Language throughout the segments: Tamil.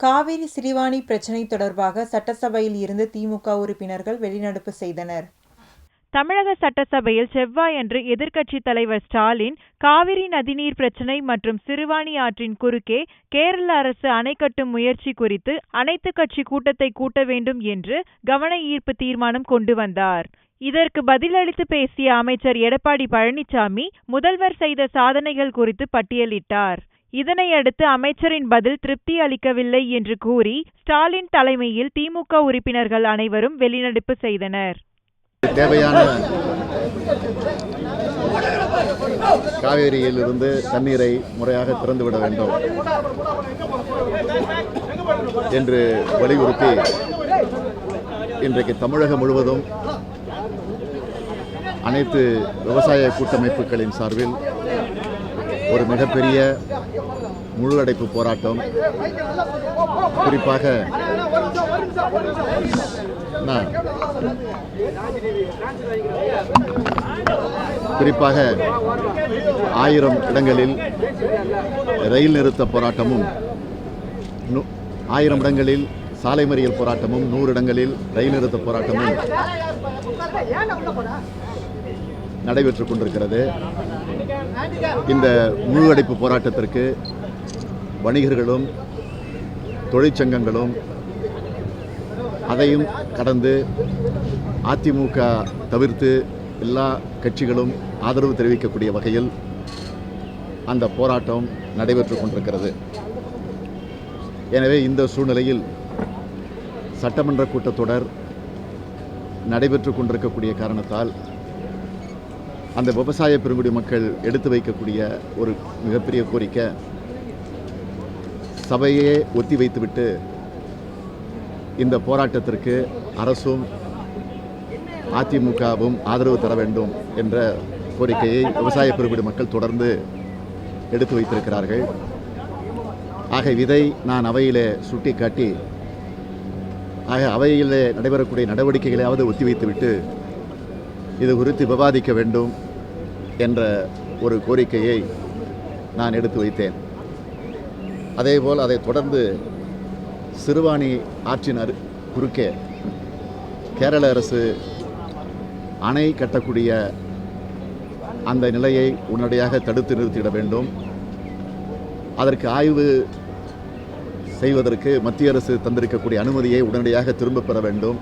காவிரி சிறுவாணி பிரச்சினை தொடர்பாக சட்டசபையில் இருந்து திமுக உறுப்பினர்கள் வெளிநடப்பு செய்தனர். தமிழக சட்டசபையில் செவ்வாயன்று எதிர்க்கட்சித் தலைவர் ஸ்டாலின் காவிரி நதிநீர் பிரச்சினை மற்றும் சிறுவாணி ஆற்றின் குறுக்கே கேரள அரசு அணை கட்டும் முயற்சி குறித்து அனைத்துக் கட்சி கூட்டத்தை கூட்ட வேண்டும் என்று கவன ஈர்ப்பு தீர்மானம் கொண்டு வந்தார். இதற்கு பதிலளித்து பேசிய அமைச்சர் எடப்பாடி பழனிசாமி முதல்வர் செய்த சாதனைகள் குறித்து பட்டியலிட்டார். இதனையடுத்து அமைச்சரின் பதில் திருப்தி அளிக்கவில்லை என்று கூறி ஸ்டாலின் தலைமையில் திமுக உறுப்பினர்கள் அனைவரும் வெளிநடப்பு செய்தனர். தேவையான காவேரியில் இருந்து தண்ணீரை முறையாக திறந்துவிட வேண்டும் என்று வலியுறுத்தி இன்றைக்கு தமிழகம் முழுவதும் அனைத்து விவசாய கூட்டமைப்புகளின் சார்பில் ஒரு மிகப்பெரிய முழு அடைப்பு போராட்டம், குறிப்பாக 1000 இடங்களில் ரயில் நிறுத்த போராட்டமும், 1000 இடங்களில் சாலை மறியல் போராட்டமும், 100 இடங்களில் ரயில் நிறுத்த போராட்டமும் நடைபெற்றுக் கொண்டிருக்கிறது. இந்த முழு அடைப்பு போராட்டத்திற்கு வணிகர்களும் தொழிற்சங்கங்களும், அதையும் கடந்து அதிமுக தவிர்த்து எல்லா கட்சிகளும் ஆதரவு தெரிவிக்கக்கூடிய வகையில் அந்த போராட்டம் நடைபெற்றுக் கொண்டிருக்கிறது. எனவே இந்த சூழ்நிலையில் சட்டமன்ற கூட்டத்தொடர் நடைபெற்றுக் கொண்டிருக்கக்கூடிய காரணத்தால் அந்த விவசாய பெருங்குடி மக்கள் எடுத்து வைக்கக்கூடிய ஒரு மிகப்பெரிய கோரிக்கை, சபையே ஒத்தி வைத்துவிட்டு இந்த போராட்டத்திற்கு அரசும் அதிமுகவும் ஆதரவு தர வேண்டும் என்ற கோரிக்கையை விவசாய பெருங்குடி மக்கள் தொடர்ந்து எடுத்து வைத்திருக்கிறார்கள். ஆக இதை நான் அவையிலே சுட்டிக்காட்டி, அவையிலே நடைபெறக்கூடிய நடவடிக்கைகளையாவது ஒத்திவைத்துவிட்டு இது குறித்து விவாதிக்க வேண்டும் என்ற ஒரு கோரிக்கையை நான் எடுத்து வைத்தேன். அதேபோல் அதை தொடர்ந்து சிறுவாணி ஆற்றின் குறுக்கே கேரள அரசு அணை கட்டக்கூடிய அந்த நிலையை உடனடியாக தடுத்து நிறுத்திட வேண்டும். அதற்கு ஆய்வு செய்வதற்கு மத்திய அரசு தந்திருக்கக்கூடிய அனுமதியை உடனடியாக திரும்பப் பெற வேண்டும்.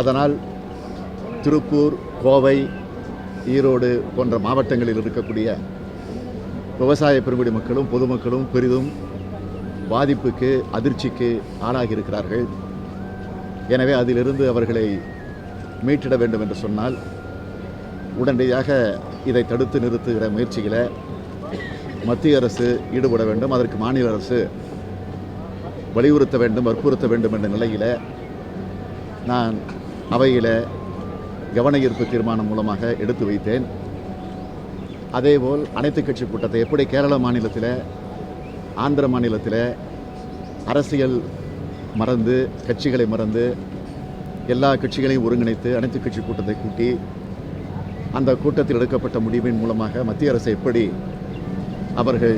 அதனால் திருப்பூர், கோவை, ஈரோடு போன்ற மாவட்டங்களில் இருக்கக்கூடிய விவசாய பெருங்குடி மக்களும் பொதுமக்களும் பெரிதும் பாதிப்புக்கு, அதிர்ச்சிக்கு ஆளாகி இருக்கிறார்கள். எனவே அதிலிருந்து அவர்களை மீட்டிட வேண்டும் என்று சொன்னால் உடனடியாக இதை தடுத்து நிறுத்துகிற முயற்சியில் மத்திய அரசு ஈடுபட வேண்டும். அதற்கு மாநில அரசு வலியுறுத்த வேண்டும், வற்புறுத்த வேண்டும் என்ற நிலையில் நான் அவையில் கவன ஈர்ப்பு தீர்மானம் மூலமாக எடுத்து வைத்தேன். அதேபோல் அனைத்து கட்சி கூட்டத்தை எப்படி கேரள மாநிலத்தில், ஆந்திர மாநிலத்தில் அரசியல் மறந்து, கட்சிகளை மறந்து, எல்லா கட்சிகளையும் ஒருங்கிணைத்து அனைத்து கட்சி கூட்டத்தை கூட்டி அந்த கூட்டத்தில் எடுக்கப்பட்ட முடிவின் மூலமாக மத்திய அரசை எப்படி அவர்கள்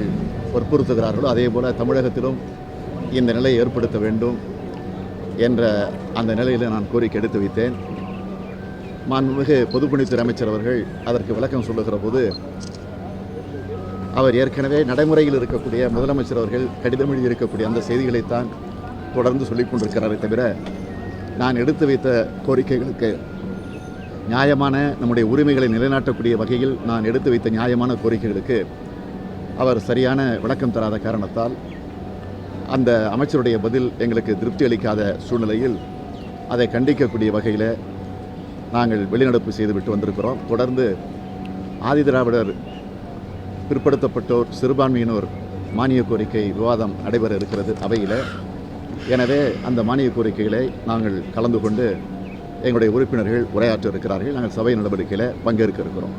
வற்புறுத்துகிறார்களோ அதேபோல் தமிழகத்திலும் இந்த நிலையை ஏற்படுத்த வேண்டும் என்ற அந்த நிலையில் நான் கோரிக்கை எடுத்து வைத்தேன். மாண்புமிகு பொதுப்பணித்துறை அமைச்சர் அவர்கள் அதற்கு விளக்கம் சொல்லுகிற போது, அவர் ஏற்கனவே நடைமுறையில் இருக்கக்கூடிய முதலமைச்சர் அவர்கள் கடிதம் எழுதியிருக்கக்கூடிய அந்த செய்திகளைத்தான் தொடர்ந்து சொல்லிக் கொண்டிருக்கிறாரே தவிர, நான் எடுத்து வைத்த கோரிக்கைகளுக்கு நியாயமான, நம்முடைய உரிமைகளை நிலைநாட்டக்கூடிய வகையில் நான் எடுத்து வைத்த நியாயமான கோரிக்கைகளுக்கு அவர் சரியான விளக்கம் தராத காரணத்தால் அந்த அமைச்சருடைய பதில் எங்களுக்கு திருப்தி அளிக்காத சூழ்நிலையில் அதை கண்டிக்கக்கூடிய வகையில் நாங்கள் வெளிநடப்பு செய்துவிட்டு வந்திருக்கிறோம். தொடர்ந்து ஆதிதிராவிடர், பிற்படுத்தப்பட்டோர், சிறுபான்மையினோர் மானிய கோரிக்கை விவாதம் நடைபெற இருக்கிறது அவையில். எனவே அந்த மானிய கோரிக்கைகளை நாங்கள் கலந்து கொண்டு எங்களுடைய உறுப்பினர்கள் உரையாற்ற இருக்கிறார்கள். நாங்கள் சபை நடவடிக்கையில் பங்கேற்க இருக்கிறோம்.